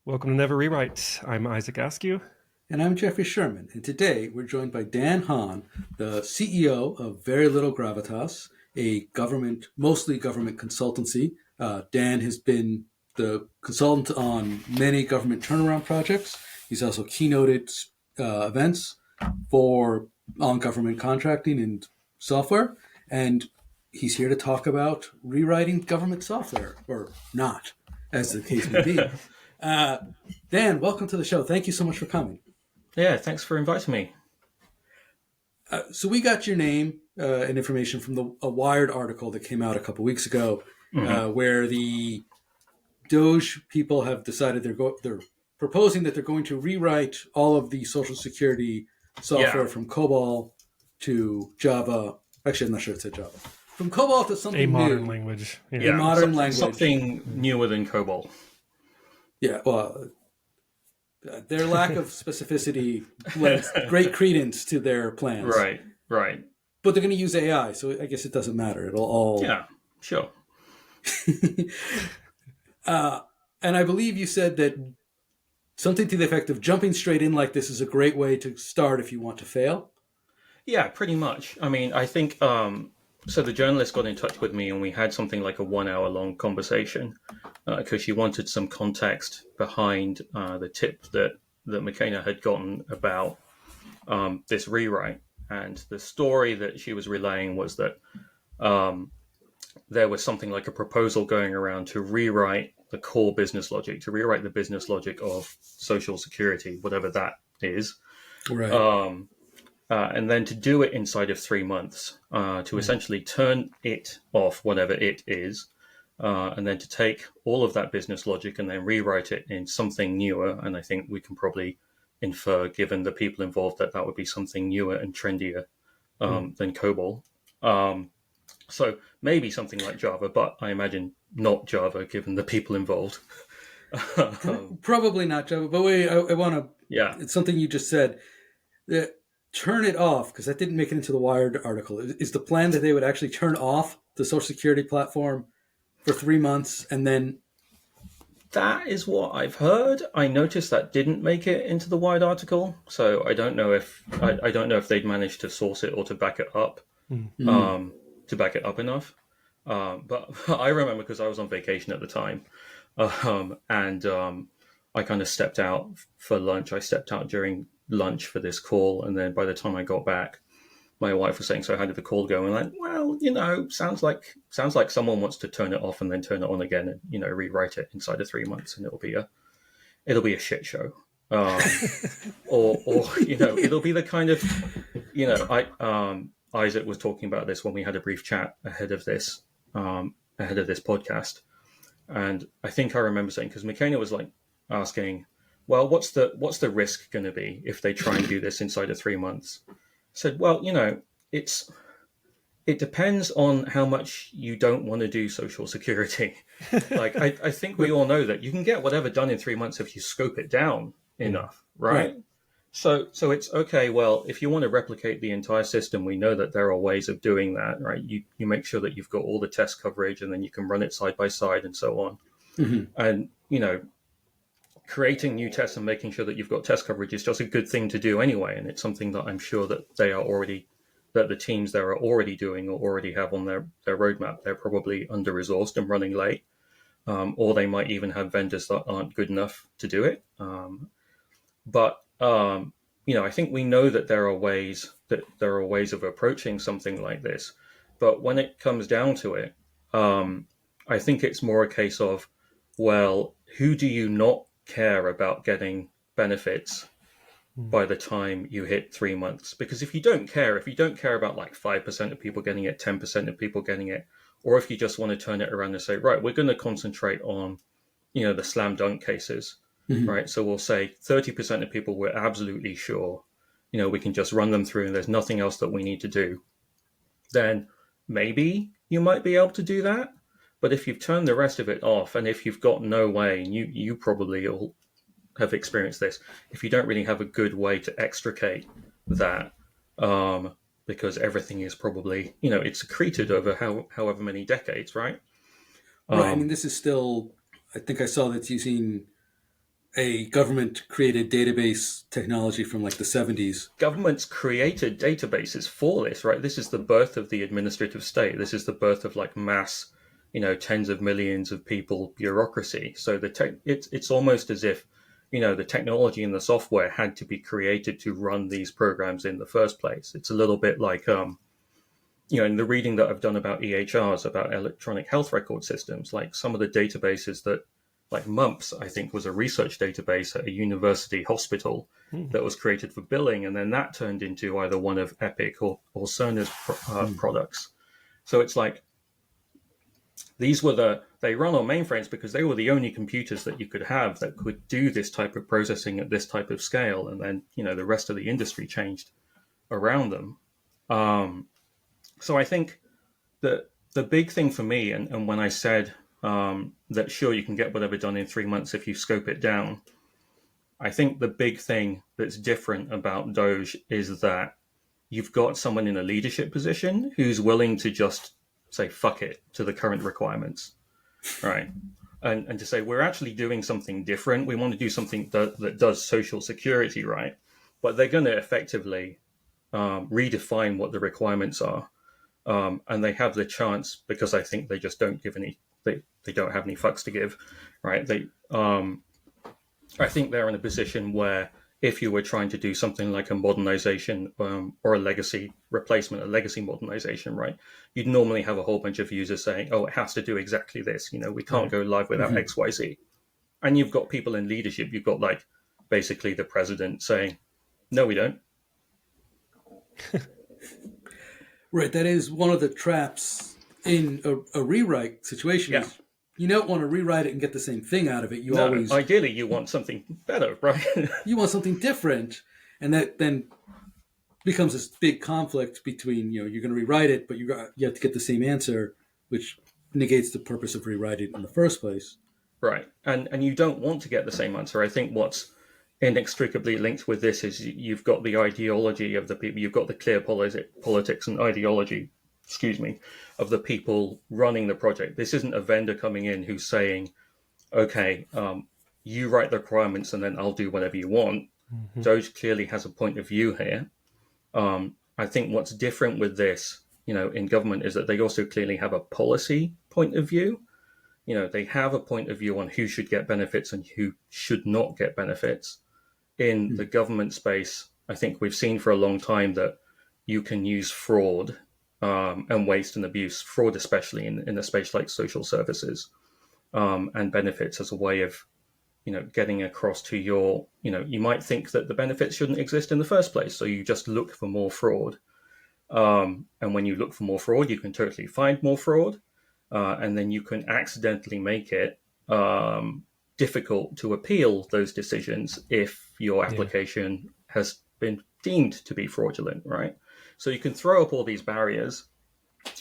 Welcome to Never Rewrite. I'm Isaac Askew. And I'm Jeffrey Sherman. And today we're joined by Dan Hon, the CEO of Very Little Gravitas, a mostly government consultancy. Dan has been the consultant on many government turnaround projects. He's also keynoted events on government contracting and software. And he's here to talk about rewriting government software, or not, as the case may be. Dan, welcome to the show. Thank you so much for coming. Yeah, thanks for inviting me. So we got your name and information from a Wired article that came out a couple weeks ago, where the DOGE people have decided they're proposing that they're going to rewrite all of the Social Security software from COBOL to Java. Actually, I'm not sure it said Java. From COBOL to something new. A modern language. Yeah, a modern language. Something newer than COBOL. Yeah, well, their lack of specificity lends great credence to their plans. Right. But they're going to use AI, so I guess it doesn't matter. It'll all... Yeah, sure. And I believe you said that something to the effect of jumping straight in like this is a great way to start if you want to fail. Yeah, pretty much. I mean, I think... So the journalist got in touch with me and we had something like a 1 hour long conversation because she wanted some context behind the tip that McKenna had gotten about this rewrite. And the story that she was relaying was that there was something like a proposal going around to rewrite the core business logic, to rewrite the business logic of Social Security, whatever that is. Right. And then to do it inside of 3 months, to essentially turn it off, whatever it is, and then to take all of that business logic and then rewrite it in something newer. And I think we can probably infer, given the people involved, that would be something newer and trendier than COBOL. So maybe something like Java, but I imagine not Java, given the people involved. Probably not Java, but wait, I want to... Yeah. It's something you just said. Turn it off, because that didn't make it into the Wired article. Is the plan that they would actually turn off the Social Security platform for 3 months and then... That is what I've heard. I noticed that didn't make it into the Wired article, so I don't know if they'd managed to source it or to back it up, enough. But I remember because I was on vacation at the time, and I kind of stepped out for lunch. I stepped out during lunch for this call, and then by the time I got back, my wife was saying, "So how did the call go?" And I'm like, "Well, sounds like someone wants to turn it off and then turn it on again, and rewrite it inside of 3 months, and it'll be a shit show, or it'll be the kind of Isaac was talking about this when we had a brief chat ahead of this podcast, and I think I remember saying, because McKenna was like asking, well, what's the risk going to be if they try and do this inside of 3 months? I said, well, it depends on how much you don't want to do Social Security. Like, I think we all know that you can get whatever done in 3 months if you scope it down enough, right? So it's okay. Well, if you want to replicate the entire system, we know that there are ways of doing that, right? You make sure that you've got all the test coverage, and then you can run it side by side and so on. And creating new tests and making sure that you've got test coverage is just a good thing to do anyway. And it's something that I'm sure that the teams there are already doing or already have on their roadmap. They're probably under-resourced and running late, or they might even have vendors that aren't good enough to do it. But I think we know that there are ways of approaching something like this. But when it comes down to it, I think it's more a case of, well, who do you not care about getting benefits by the time you hit 3 months? Because if you don't care about like 5% of people getting it, 10% of people getting it, or if you just want to turn it around and say, right, we're going to concentrate on, the slam dunk cases, right? So we'll say 30% of people we're absolutely sure, we can just run them through and there's nothing else that we need to do. Then maybe you might be able to do that. But if you've turned the rest of it off, and if you've got no way, and you probably all have experienced this, if you don't really have a good way to extricate that, because everything is probably, it's accreted over however many decades, right? Right. I mean, this is still, I think I saw that's using a government created database technology from like the 70s. Governments created databases for this, right? This is the birth of the administrative state. This is the birth of like mass, tens of millions of people bureaucracy. So it's almost as if, the technology and the software had to be created to run these programs in the first place. It's a little bit like, in the reading that I've done about EHRs, about electronic health record systems, like some of the databases that, like MUMPS, I think was a research database at a university hospital that was created for billing, and then that turned into either one of Epic or Cerner's products. So it's like they run on mainframes because they were the only computers that you could have that could do this type of processing at this type of scale, and then the rest of the industry changed around them. So I think that the big thing for me, and when I said that sure, you can get whatever done in 3 months if you scope it down, I think the big thing that's different about DOGE is that you've got someone in a leadership position who's willing to just say fuck it to the current requirements, right? And to say we're actually doing something different. We want to do something that does social security, right? But they're going to effectively redefine what the requirements are. And they have the chance, because I think they just don't give any, they don't have any fucks to give, right? I think they're in a position where if you were trying to do something like a modernization or a legacy replacement, a legacy modernization, right, you'd normally have a whole bunch of users saying, oh, it has to do exactly this. We can't go live without X, Y, Z. And you've got people in leadership. You've got like basically the president saying, no, we don't. Right. That is one of the traps in a rewrite situation. Yeah. You don't want to rewrite it and get the same thing out of it. Ideally, you want something better, right? You want something different. And that then becomes this big conflict between, you're going to rewrite it, but you have to get the same answer, which negates the purpose of rewriting it in the first place. Right. And you don't want to get the same answer. I think what's inextricably linked with this is you've got the ideology of the people, you've got the clear politics and ideology, of the people running the project. This isn't a vendor coming in who's saying, okay, you write the requirements and then I'll do whatever you want. Mm-hmm. DOGE clearly has a point of view here. I think what's different with this, in government is that they also clearly have a policy point of view. They have a point of view on who should get benefits and who should not get benefits. In the government space, I think we've seen for a long time that you can use fraud and waste and abuse, fraud especially in a space like social services, and benefits as a way of, getting across to your, you might think that the benefits shouldn't exist in the first place, so you just look for more fraud. And when you look for more fraud, you can totally find more fraud, and then you can accidentally make it difficult to appeal those decisions if your application has been deemed to be fraudulent, right? So you can throw up all these barriers,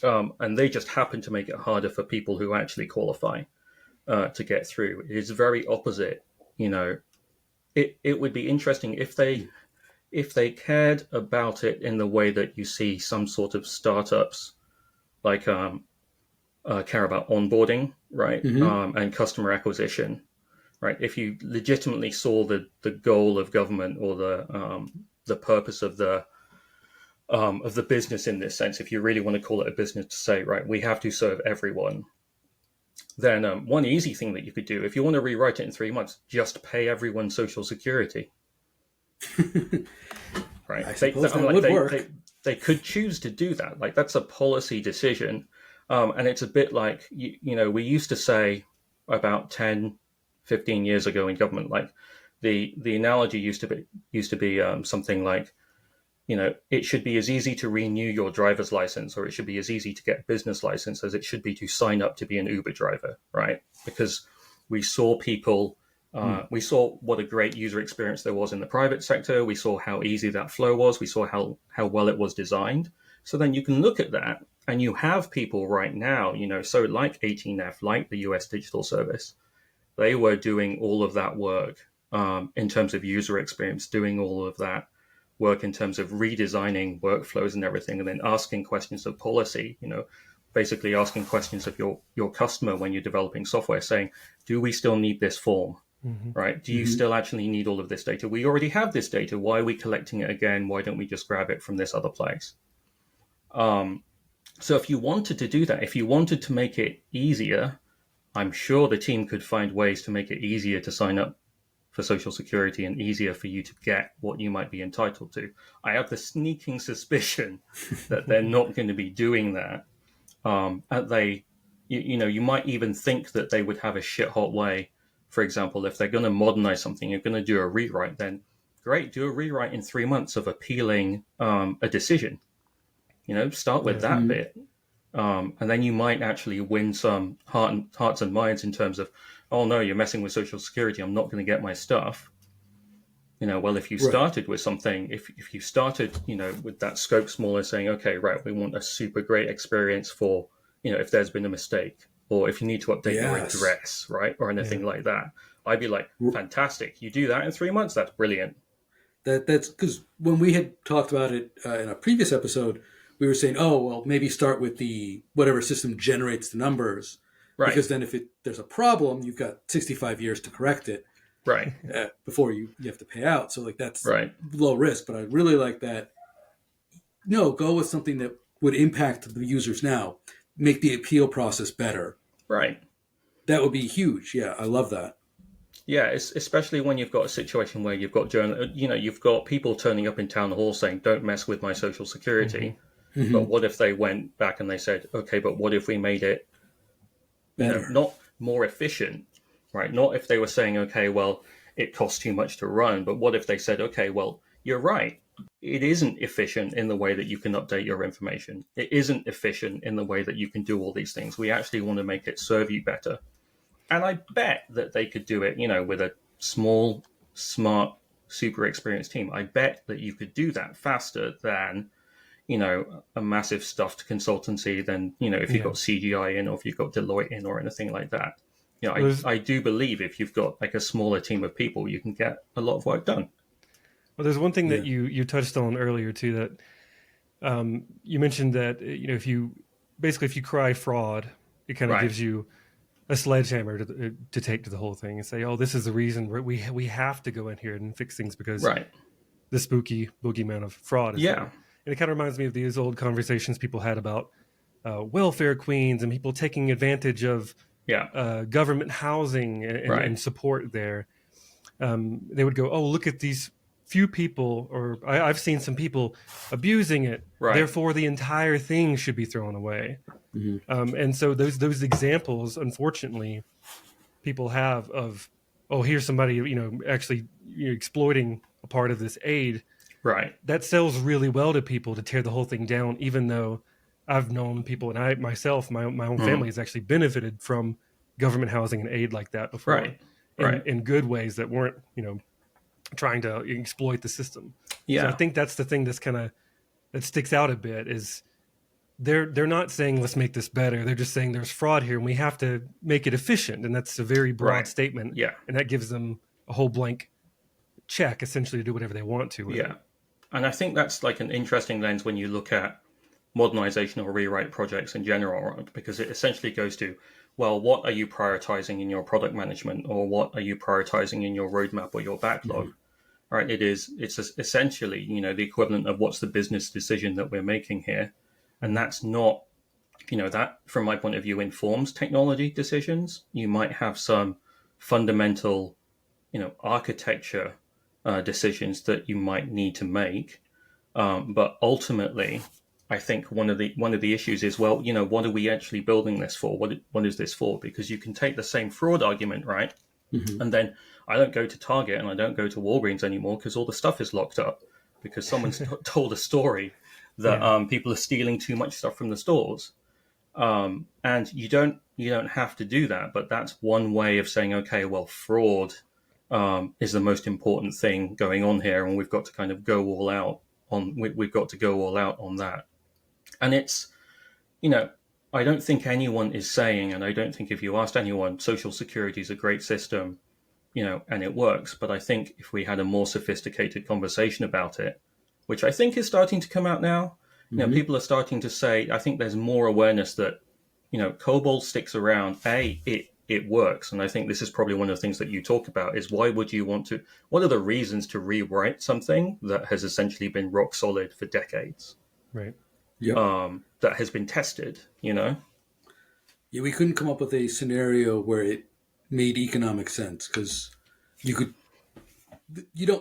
and they just happen to make it harder for people who actually qualify to get through. It is very opposite. It would be interesting if they cared about it in the way that you see some sort of startups like care about onboarding, right? Mm-hmm. And customer acquisition, right? If you legitimately saw the goal of government or the purpose of the business in this sense, if you really want to call it a business to say, right, we have to serve everyone, then one easy thing that you could do, if you want to rewrite it in 3 months, just pay everyone Social Security. Right? I suppose that would work. They could choose to do that. Like, that's a policy decision. And it's a bit like, we used to say about 10, 15 years ago in government, like the analogy used to be something like, it should be as easy to renew your driver's license, or it should be as easy to get a business license as it should be to sign up to be an Uber driver, right? Because we saw people, we saw what a great user experience there was in the private sector. We saw how easy that flow was. We saw how well it was designed. So then you can look at that, and you have people right now, so like 18F, like the US Digital Service, they were doing all of that work in terms of user experience, doing all of that work in terms of redesigning workflows and everything, and then asking questions of policy, basically asking questions of your customer when you're developing software, saying, do we still need this form? right? Do you still actually need all of this data? We already have this data. Why are we collecting it again? Why don't we just grab it from this other place? So if you wanted to do that, if you wanted to make it easier, I'm sure the team could find ways to make it easier to sign up for Social Security and easier for you to get what you might be entitled to. I have the sneaking suspicion that they're not going to be doing that. And you might even think that they would have a shit hot way. For example, if they're going to modernize something, you're going to do a rewrite, then great, do a rewrite in 3 months of appealing a decision. Start with that bit. And then you might actually win some hearts and minds in terms of, oh no, you're messing with Social Security, I'm not going to get my stuff. Well, if you started with something, if you started, with that scope smaller, saying, okay, right, we want a super great experience for, if there's been a mistake, or if you need to update your address, right, or anything like that, I'd be like, fantastic. You do that in 3 months, that's brilliant. That's because when we had talked about it in a previous episode, we were saying, oh, well, maybe start with the whatever system generates the numbers. Right. Because then if there's a problem, you've got 65 years to correct it. Right. Before you have to pay out. So that's low risk. But I really like that. No, go with something that would impact the users now. Make the appeal process better. Right. That would be huge. Yeah, I love that. Yeah, especially when you've got a situation where you've got you've got people turning up in town hall saying, "Don't mess with my Social Security." But what if they went back and they said, "Okay, but what if we made it not more efficient, right? Not if they were saying, okay, well, it costs too much to run, but what if they said, okay, well, you're right. It isn't efficient in the way that you can update your information. It isn't efficient in the way that you can do all these things. We actually want to make it serve you better." And I bet that they could do it, with a small, smart, super experienced team. I bet that you could do that faster than, a massive stuffed consultancy than, if you've got CGI in, or if you've got Deloitte in, or anything like that. I do believe if you've got like a smaller team of people, you can get a lot of work done. Well, there's one thing that you touched on earlier too, that you mentioned that, if you cry fraud, it kind of gives you a sledgehammer to take to the whole thing and say, oh, this is the reason we have to go in here and fix things because the spooky boogeyman of fraud is there. And it kind of reminds me of these old conversations people had about welfare queens and people taking advantage of government housing and support there. They would go, oh, look at these few people, or I've seen some people abusing it. Therefore, the entire thing should be thrown away. And so those examples, unfortunately, people have of, oh, here's somebody, actually exploiting a part of this aid. That sells really well to people to tear the whole thing down, even though I've known people, and I myself, my own family has actually benefited from government housing and aid like that before, in good ways that weren't, trying to exploit the system. So I think that's the thing that sticks out a bit is they're not saying let's make this better. They're just saying there's fraud here and we have to make it efficient, and that's a very broad statement. And that gives them a whole blank check essentially to do whatever they want to with it. And I think that's like an interesting lens when you look at modernization or rewrite projects in general, because it essentially goes to, well, what are you prioritizing in your product management, or what are you prioritizing in your roadmap or your backlog? Right? It's essentially, the equivalent of what's the business decision that we're making here. And that's not, that from my point of view informs technology decisions. You might have some fundamental, architecture decisions that you might need to make. But ultimately, I think one of the issues is, well, what are we actually building this for? What is this for? Because you can take the same fraud argument, right? And then I don't go to Target and I don't go to Walgreens anymore because all the stuff is locked up because someone's told a story that people are stealing too much stuff from the stores. And you don't have to do that, but that's one way of saying, okay, well, fraud is the most important thing going on here, and we've got to kind of go all out on that. And it's, I don't think anyone is saying, and I don't think if you asked anyone, Social Security is a great system, and it works. But I think if we had a more sophisticated conversation about it, which I think is starting to come out now, people are starting to say, I think there's more awareness that, COBOL sticks around. A, it it works. And I think this is probably one of the things that you talk about is why would you want to, what are the reasons to rewrite something that has essentially been rock solid for decades? Right. Yep. That has been tested, you know? Yeah, we couldn't come up with a scenario where it made economic sense because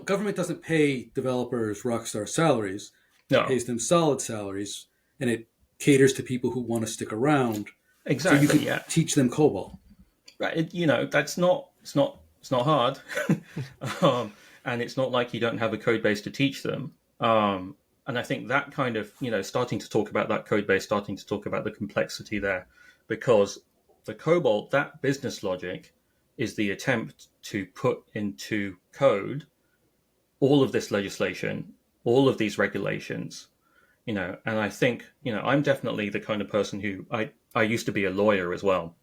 government doesn't pay developers rock star salaries. It No, pays them solid salaries, and it caters to people who want to stick around. So you exactly. could Yeah. teach them COBOL. Right. That's it's not hard. And it's not like you don't have a code base to teach them. And I think that kind of, starting to talk about that code base, starting to talk about the complexity there, because the COBOL, that business logic is the attempt to put into code all of this legislation, all of these regulations, and I think, I'm definitely the kind of person who I used to be a lawyer as well.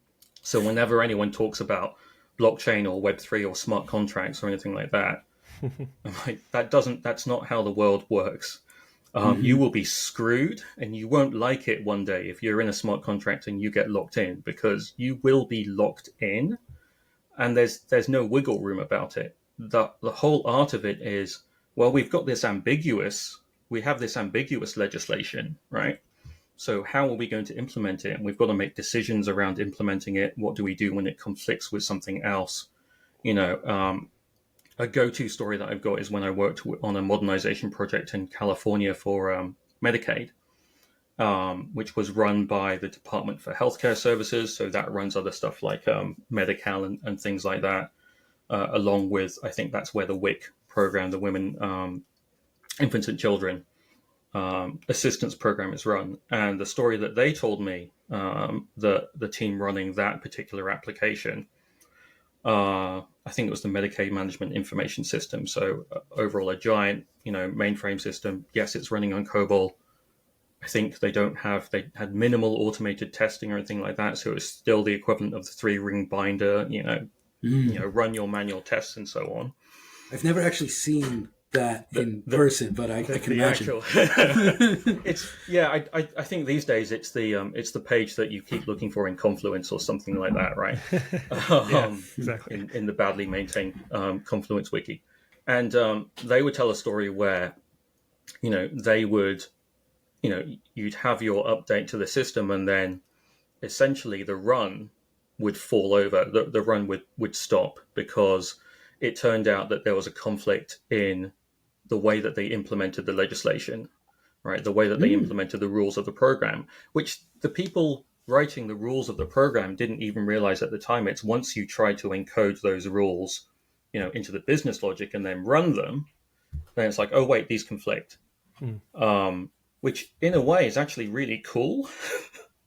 So whenever anyone talks about blockchain or Web3 or smart contracts or anything like that, I'm like, that's not how the world works. You will be screwed and you won't like it one day if you're in a smart contract and you get locked in, because you will be locked in and there's no wiggle room about it. The whole art of it is, well, we have this ambiguous legislation, right? So how are we going to implement it? And we've got to make decisions around implementing it. What do we do when it conflicts with something else? A go-to story that I've got is when I worked on a modernization project in California for Medicaid, which was run by the Department for Healthcare Services. So that runs other stuff like Medi-Cal and things like that, along with, I think that's where the WIC program, the Women, Infants and Children assistance program is run. And the story that they told me, the team running that particular application, I think it was the Medicaid Management Information System. So overall, a giant, mainframe system. Yes, it's running on COBOL. I think they had minimal automated testing or anything like that. So it was still the equivalent of the 3-ring binder, run your manual tests and so on. I've never actually seen that in person, but I can imagine. I think these days it's the page that you keep looking for in Confluence or something like that, right? Exactly. In the badly maintained Confluence wiki. And they would tell a story where, they would, you'd have your update to the system and then essentially the run would fall over. The run would stop because it turned out that there was a conflict in the way that they implemented the legislation, right? The way that they implemented the rules of the program, which the people writing the rules of the program didn't even realize at the time. It's once you try to encode those rules, into the business logic and then run them, then it's like, oh, wait, these conflict. Which in a way is actually really cool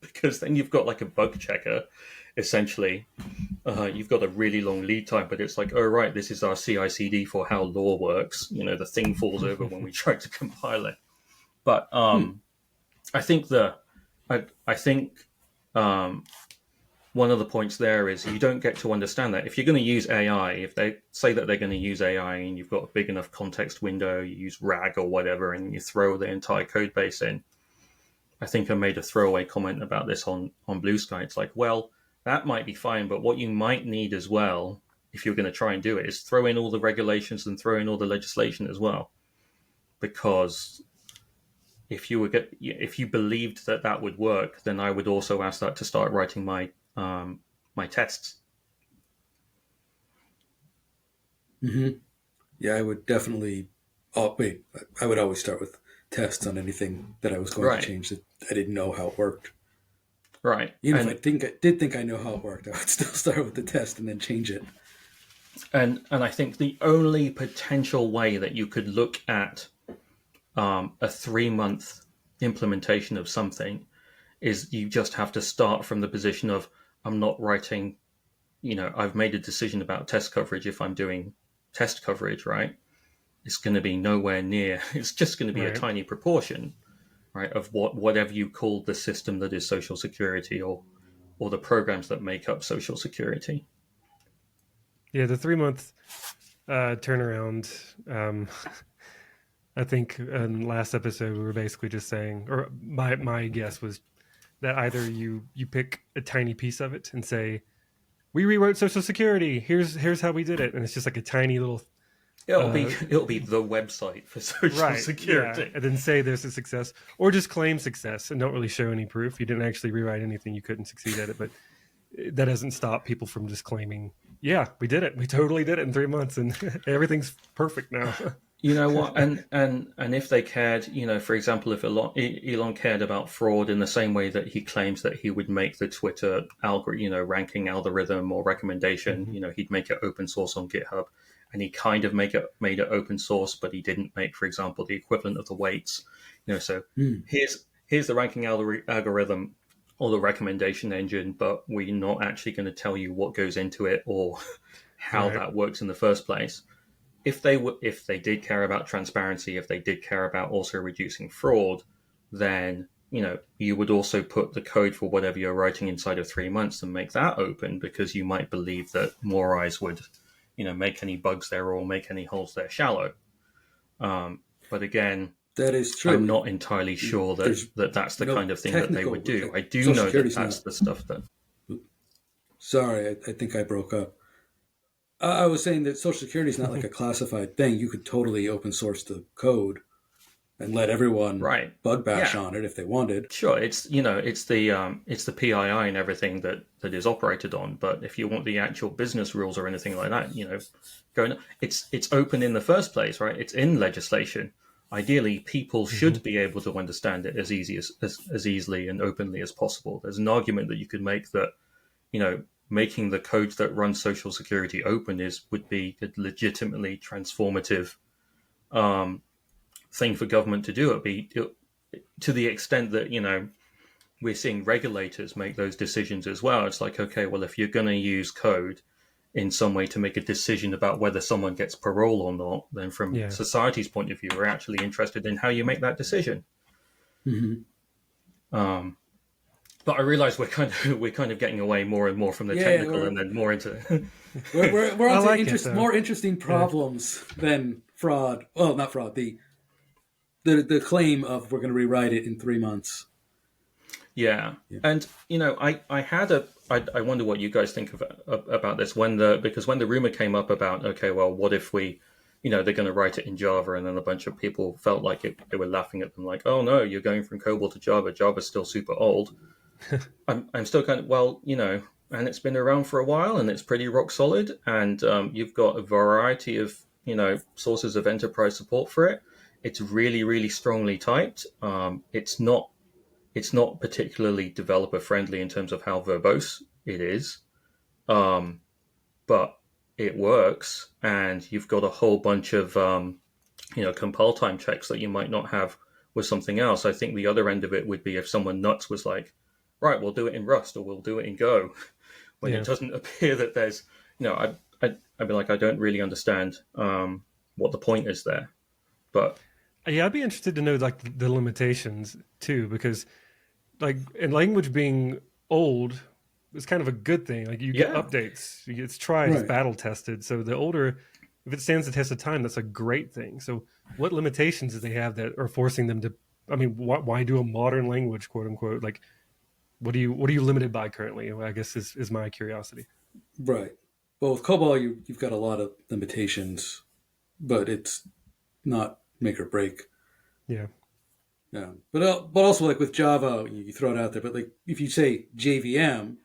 because then you've got like a bug checker, essentially. You've got a really long lead time, but it's like, oh, right, this is our CI/CD for how law works. The thing falls over when we try to compile it. But I think one of the points there is you don't get to understand that. If you're going to use AI, if they say that they're going to use AI and you've got a big enough context window, you use RAG or whatever, and you throw the entire code base in. I think I made a throwaway comment about this on Blue Sky. It's like, well, that might be fine, but what you might need as well, if you're going to try and do it, is throw in all the regulations and throw in all the legislation as well. Because if you believed that would work, then I would also ask that to start writing my tests. Mm-hmm. Yeah, I would definitely. Oh wait, I would always start with tests on anything that I was going to change that I didn't know how it worked. Right. Even if I did think I know how it worked, I would still start with the test and then change it. And I think the only potential way that you could look at a 3-month implementation of something is you just have to start from the position of, I'm not writing, I've made a decision about test coverage. If I'm doing test coverage, right, it's going to be nowhere near, it's just going to be a tiny proportion, right, of whatever you call the system that is Social Security or the programs that make up Social Security. Yeah, the 3-month turnaround. I think in last episode we were basically just saying, or my guess was that either you pick a tiny piece of it and say, we rewrote Social Security. Here's how we did it, and it's just like a tiny little It'll be the website for Social Security. Yeah, and then say there's a success, or just claim success and don't really show any proof. You didn't actually rewrite anything. You couldn't succeed at it, but that doesn't stop people from just claiming, yeah, we did it. We totally did it in 3 months, and everything's perfect now. You know what? And if they cared, for example, if Elon cared about fraud in the same way that he claims that he would make the Twitter ranking algorithm or recommendation, he'd make it open source on GitHub, and he kind of made it open source, but he didn't make, for example, the equivalent of the weights. So here's the ranking algorithm or the recommendation engine, but we're not actually going to tell you what goes into it or how that works in the first place. If they did care about transparency, if they did care about also reducing fraud, then you would also put the code for whatever you're writing inside of 3 months and make that open, because you might believe that more eyes would make any bugs there or make any holes there shallow. But again, that is true. I'm not entirely sure that's the kind of thing that they would do. I do know that that's the stuff that. Sorry, I think I broke up. I was saying that Social Security is not like a classified thing. You could totally open source the code and let everyone bug bash on it if they wanted. Sure, it's the PII and everything that is operated on. But if you want the actual business rules or anything like that, it's open in the first place, right? It's in legislation. Ideally, people should be able to understand it as easily and openly as possible. There's an argument that you could make that, making the code that runs Social Security open would be a legitimately transformative thing for government to do. It'd be to the extent that we're seeing regulators make those decisions as well. It's like, okay, well, if you're going to use code in some way to make a decision about whether someone gets parole or not, then from society's point of view, we're actually interested in how you make that decision. But I realize we're kind of getting away more and more from the technical, and then more into we're on more interesting problems than fraud. Well, not fraud. The claim of we're going to rewrite it in 3 months. Yeah. And I wonder what you guys think about this because when the rumor came up about, okay, well, what if they're going to write it in Java, and then a bunch of people felt like they were laughing at them, like, oh no, you're going from COBOL to Java. Java's still super old. I'm still kind of, and it's been around for a while, and it's pretty rock solid, and you've got a variety of sources of enterprise support for it. It's really, really strongly typed. It's not particularly developer friendly in terms of how verbose it is, but it works, and you've got a whole bunch of compile time checks that you might not have with something else. I think the other end of it would be if someone nuts was like, right, we'll do it in Rust or we'll do it in Go, when it doesn't appear that there's, I'd be like, I don't really understand what the point is there. But yeah, I'd be interested to know like the limitations too, because like in language being old is kind of a good thing. Like you get updates, it's tried, it's battle tested. So the older, if it stands the test of time, that's a great thing. So what limitations do they have that are forcing them to? I mean, why do a modern language, quote unquote? Like, what are you limited by currently? I guess is my curiosity. Right. Well, with COBOL, you've got a lot of limitations, but it's not make or break. Yeah. Yeah. But also like with Java, you throw it out there. But like if you say JVM,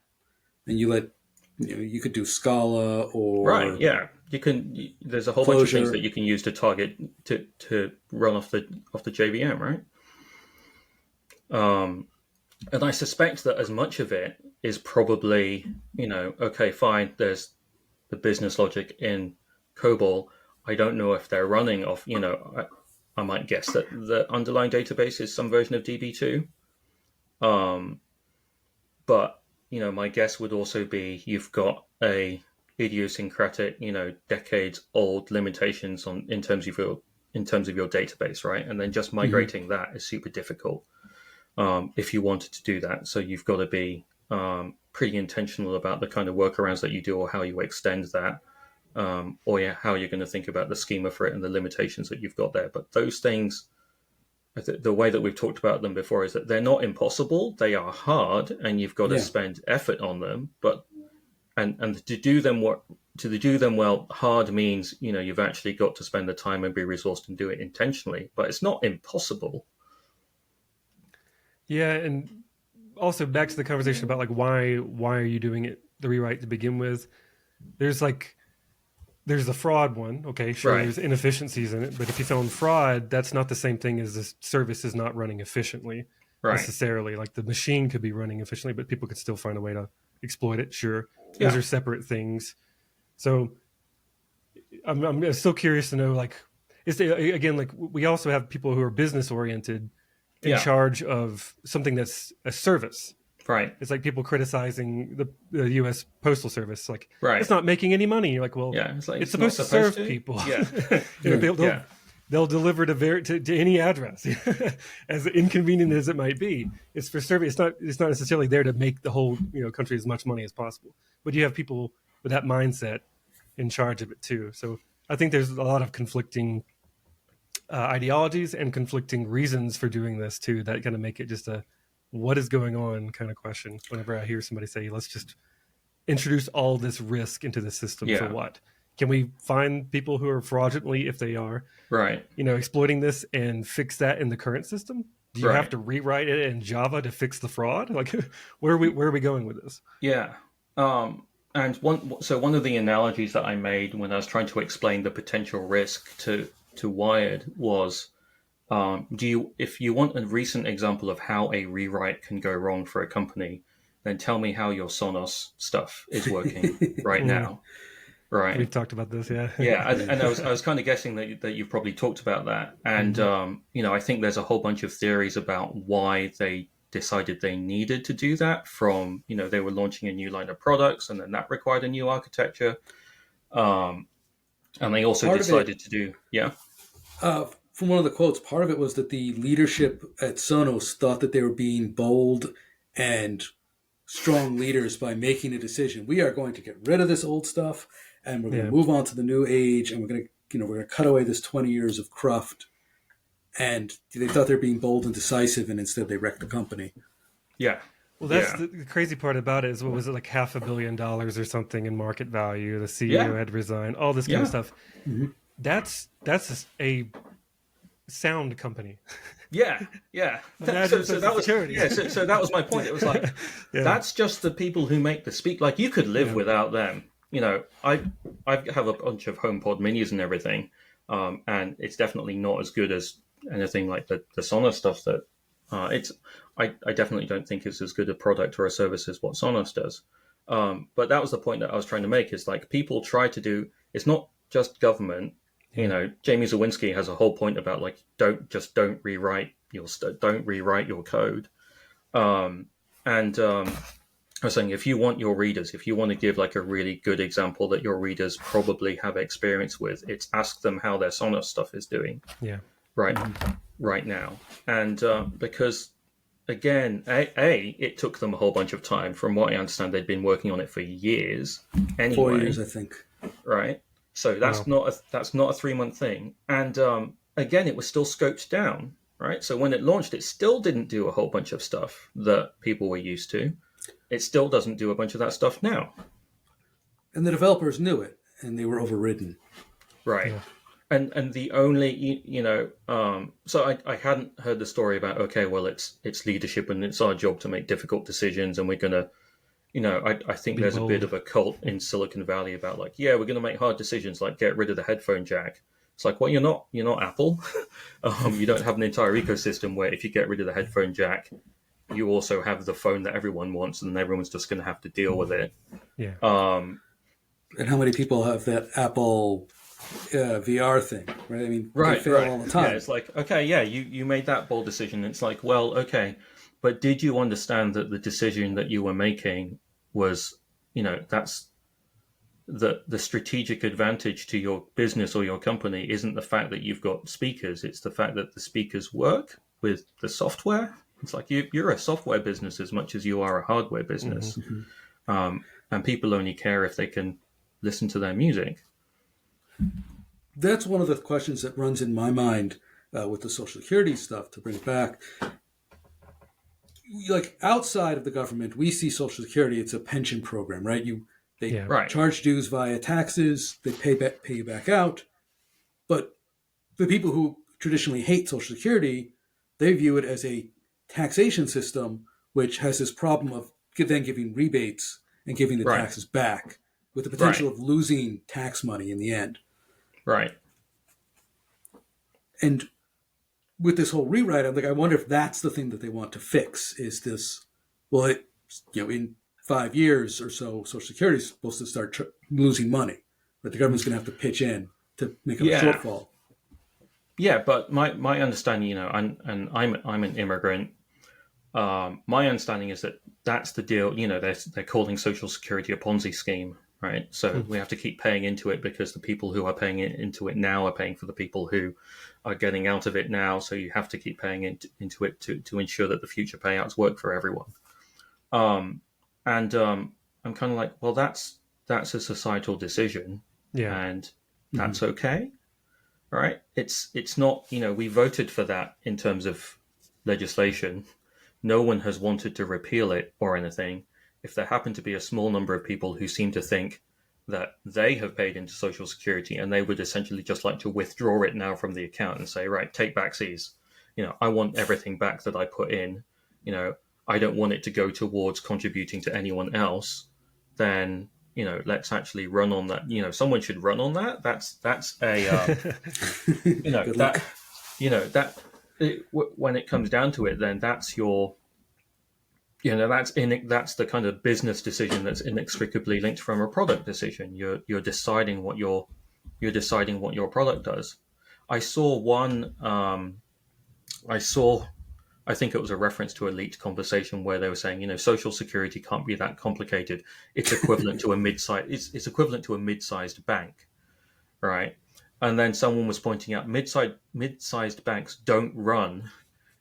and you could do Scala or right. Yeah. You can. There's a whole bunch of things that you can use to target to run off the JVM, right? And I suspect that as much of it is probably, okay, fine, there's the business logic in COBOL. I don't know if they're running off, I might guess that the underlying database is some version of DB2. But, my guess would also be you've got a idiosyncratic, decades old limitations in terms of your database, right? And then just migrating that is super difficult. If you wanted to do that. So you've got to be pretty intentional about the kind of workarounds that you do or how you extend that, or how you're going to think about the schema for it and the limitations that you've got there. But those things, the way that we've talked about them before is that they're not impossible. They are hard, and you've got to spend effort on them. and to do them well, hard means you've actually got to spend the time and be resourced and do it intentionally. But it's not impossible. Yeah, and also back to the conversation about like why are you doing it, the rewrite to begin with. There's the fraud one. Okay, sure, Right. there's inefficiencies in it, but if you found fraud, that's not the same thing as the service is not running efficiently Right. necessarily. Like the machine could be running efficiently, but people could still find a way to exploit it. Sure, those Yeah. are separate things. So I'm still curious to know, like, again, like we also have people who are business oriented in Yeah. charge of something that's a service. Right. It's like people criticizing the U.S. Postal Service, like Right. it's not making any money. You're like, well, Yeah. It's like it's not supposed to serve to. people. Yeah. They'll, Yeah. they'll deliver to any address, as inconvenient as it might be. It's for service. It's not necessarily there to make the whole country as much money as possible. But you have people with that mindset in charge of it too. So I think there's a lot of conflicting ideologies and conflicting reasons for doing this too, that kind of make it just a what is going on kind of question whenever I hear somebody say, let's just introduce all this risk into the system. Yeah. For what? Can we find people who are fraudulently, if they are, Right. exploiting this, and fix that in the current system? Do you Right. have to rewrite it in Java to fix the fraud? Like, where are we going with this? Yeah. And one of the analogies that I made when I was trying to explain the potential risk to Wired was, if you want a recent example of how a rewrite can go wrong for a company, then tell me how your Sonos stuff is working right now. Right. We've talked about this, yeah. Yeah, and I was kind of guessing that you've probably talked about that, and I think there's a whole bunch of theories about why they decided they needed to do that. From they were launching a new line of products, and then that required a new architecture, and they also decided to do from one of the quotes, part of it was that the leadership at Sonos thought that they were being bold and strong leaders by making a decision. We are going to get rid of this old stuff, and we're going to move on to the new age, and we're going to cut away this 20 years of cruft. And they thought they're being bold and decisive, and instead they wrecked the company. Yeah. Well, that's the crazy part about it is, what was it, like $500 million or something in market value? The CEO had resigned, all this kind of stuff. Mm-hmm. That's a sound company. Yeah. So that was so that was my point. It was like that's just the people who make the speak. Like, you could live without them. I have a bunch of HomePod minis and everything, and it's definitely not as good as anything like the Sonos stuff that I definitely don't think is as good a product or a service as what Sonos does. But that was the point that I was trying to make, is like, people try to do, it's not just government. Jamie Zawinski has a whole point about, like, don't rewrite your code. I was saying, if you want to give like a really good example that your readers probably have experience with, it's ask them how their Sonos stuff is doing. Yeah. Right now. And because, again, it took them a whole bunch of time. From what I understand, they'd been working on it for years. Anyway. 4 years, I think. Right. So that's not a 3-month thing. And again, it was still scoped down. Right. So when it launched, it still didn't do a whole bunch of stuff that people were used to. It still doesn't do a bunch of that stuff now. And the developers knew it, and they were overridden. Right. Yeah. And the only, so I hadn't heard the story about, okay, well, it's leadership and it's our job to make difficult decisions, and we're going to, I think there's a bit of a cult in Silicon Valley about, like, we're going to make hard decisions, like get rid of the headphone jack. It's like, well, you're not Apple. You don't have an entire ecosystem where if you get rid of the headphone jack, you also have the phone that everyone wants, and everyone's just going to have to deal with it. Yeah. And how many people have that Apple VR thing, right? I mean, they fail all the time. Yeah, it's like, okay, you made that bold decision. It's like, well, okay, but did you understand that the decision that you were making was, that's the strategic advantage to your business or your company isn't the fact that you've got speakers. It's the fact that the speakers work with the software. It's like you're a software business as much as you are a hardware business. Mm-hmm. And people only care if they can listen to their music. That's one of the questions that runs in my mind with the Social Security stuff, to bring it back. Like, outside of the government, we see Social Security, it's a pension program, right? You They Yeah. Right. charge dues via taxes. They pay you back out. But the people who traditionally hate Social Security, they view it as a taxation system, which has this problem of then giving rebates and giving the Right. taxes back, with the Right. potential of losing tax money in the end. Right. And with this whole rewrite, I'm like, I wonder if that's the thing that they want to fix. Is this, well, in 5 years or so, Social Security is supposed to start losing money, but the government's going to have to pitch in to make up a Yeah. shortfall. Yeah, but my understanding, I'm an immigrant. My understanding is that that's the deal. They're calling Social Security a Ponzi scheme, right? So we have to keep paying into it because the people who are paying into it now are paying for the people who are getting out of it now. So you have to keep paying into it to ensure that the future payouts work for everyone. And I'm kind of like, well, that's a societal decision, Yeah. and that's okay. Right? It's not, we voted for that in terms of legislation. No one has wanted to repeal it or anything. If there happen to be a small number of people who seem to think that they have paid into Social Security and they would essentially just like to withdraw it now from the account and say, right, take backsies. I want everything back that I put in. I don't want it to go towards contributing to anyone else. Then let's actually run on that. Someone should run on that. That's a Good luck. when it comes down to it, then that's your that's the kind of business decision that's inextricably linked from a product decision. You're deciding what your product does. I saw one. I think it was a reference to a leaked conversation where they were saying, Social Security can't be that complicated. It's equivalent to a it's equivalent to a mid-sized bank, right? And then someone was pointing out mid-sized banks don't run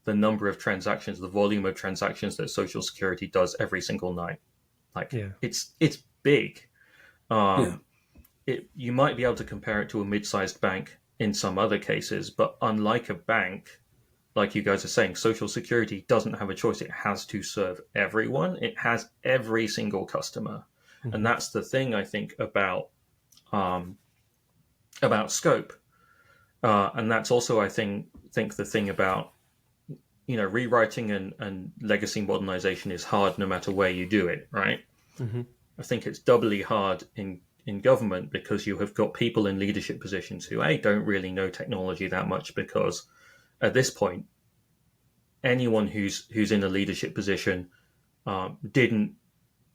the number of transactions, the volume of transactions that Social Security does every single night. Like Yeah. it's big. You might be able to compare it to a mid-sized bank in some other cases, but unlike a bank, like you guys are saying, Social Security doesn't have a choice. It has to serve everyone. It has every single customer. And that's the thing I think about scope. And that's also, I think the thing about, rewriting and legacy modernization is hard no matter where you do it, right? I think it's doubly hard in government because you have got people in leadership positions who, don't really know technology that much, because at this point, anyone who's in a leadership position didn't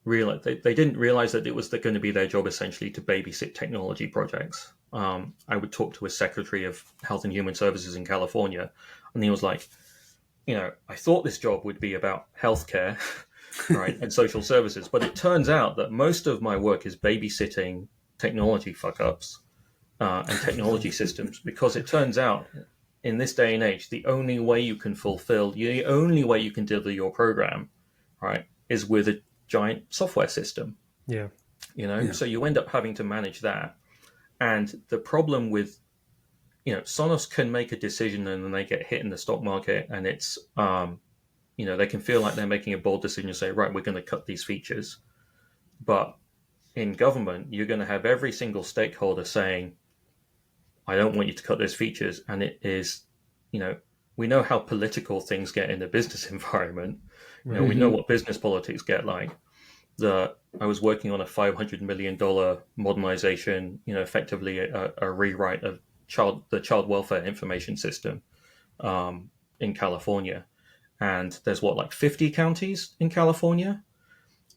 realize they didn't realize that it was going to be their job essentially to babysit technology projects. I would talk to a secretary of Health and Human Services in California, and he was like, I thought this job would be about healthcare, right, and social services, but it turns out that most of my work is babysitting technology fuck ups and technology systems, because it turns out in this day and age, the only way you can deliver your program, right, is with a giant software system. Yeah. So you end up having to manage that. And the problem with, Sonos can make a decision and then they get hit in the stock market, and it's, they can feel like they're making a bold decision and say, right, we're going to cut these features. But in government, you're going to have every single stakeholder saying, I don't want you to cut those features. And it is, we know how political things get in the business environment. We know what business politics get like. I was working on a $500 million modernization, effectively a rewrite of the child welfare information system in California. And there's 50 counties in California.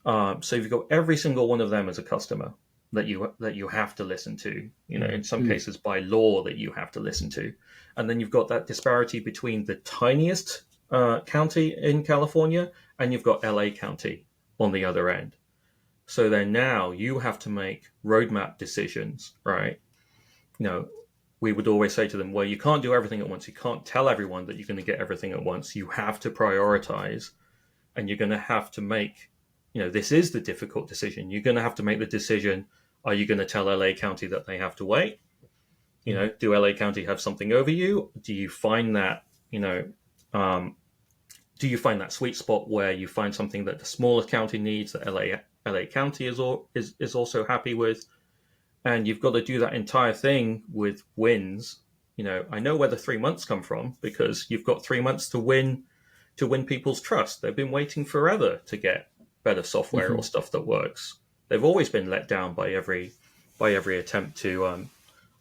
So you've got every single one of them as a customer that you have to listen to, in some cases by law that you have to listen to. And then you've got that disparity between the tiniest county in California and you've got LA County on the other end. So then now you have to make roadmap decisions, right? We would always say to them, well, you can't do everything at once. You can't tell everyone that you're going to get everything at once. You have to prioritize, and you're going to have to make, this is the difficult decision. You're going to have to make the decision. Are you going to tell LA County that they have to wait? Do LA County have something over you? Do you find that, do you find that sweet spot where you find something that the smaller county needs that LA County is also happy with, and you've got to do that entire thing with wins. I know where the 3 months come from, because you've got 3 months to win people's trust. They've been waiting forever to get better software or stuff that works. They've always been let down by every attempt to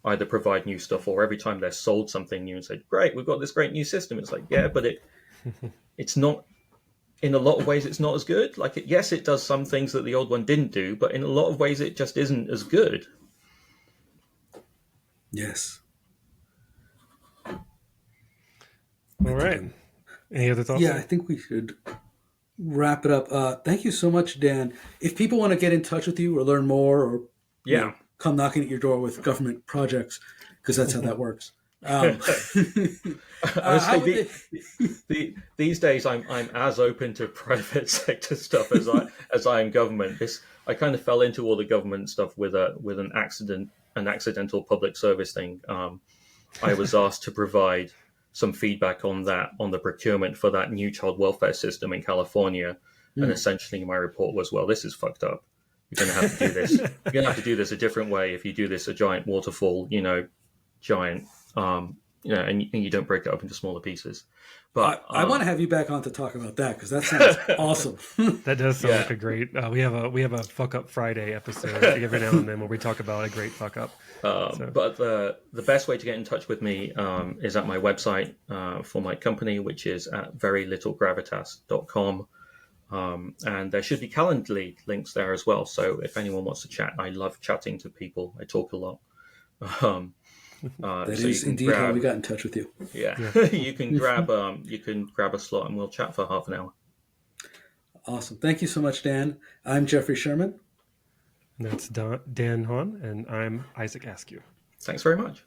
either provide new stuff, or every time they're sold something new and say, "Great, we've got this great new system." It's like, yeah, but it's not. In a lot of ways, it's not as good. Like, yes, it does some things that the old one didn't do, but in a lot of ways, it just isn't as good. Yes. All right. Any other thoughts? Yeah, I think we should wrap it up. Thank you so much, Dan. If people want to get in touch with you or learn more, or come knocking at your door with government projects, because that's how that works. Honestly, these days I'm as open to private sector stuff as I am government. I kind of fell into all the government stuff with an accidental public service thing. I was asked to provide some feedback on the procurement for that new child welfare system in California, and essentially my report was, well, this is fucked up. You're going to have to do this. You're going to have to do this a different way if you do this a giant waterfall, giant. And you don't break it up into smaller pieces. But I want to have you back on to talk about that, because that sounds awesome. That does sound like a great. We have a fuck up Friday episode every now and then where we talk about a great fuck up. But the best way to get in touch with me is at my website for my company, which is at verylittlegravitas.com. And there should be Calendly links there as well. So if anyone wants to chat, I love chatting to people. I talk a lot. That is indeed how we got in touch with you. Yeah. you can grab a slot and we'll chat for half an hour. Awesome. Thank you so much, Dan. I'm Jeffrey Sherman. That's Dan Hon, and I'm Isaac Askew. Thanks very much.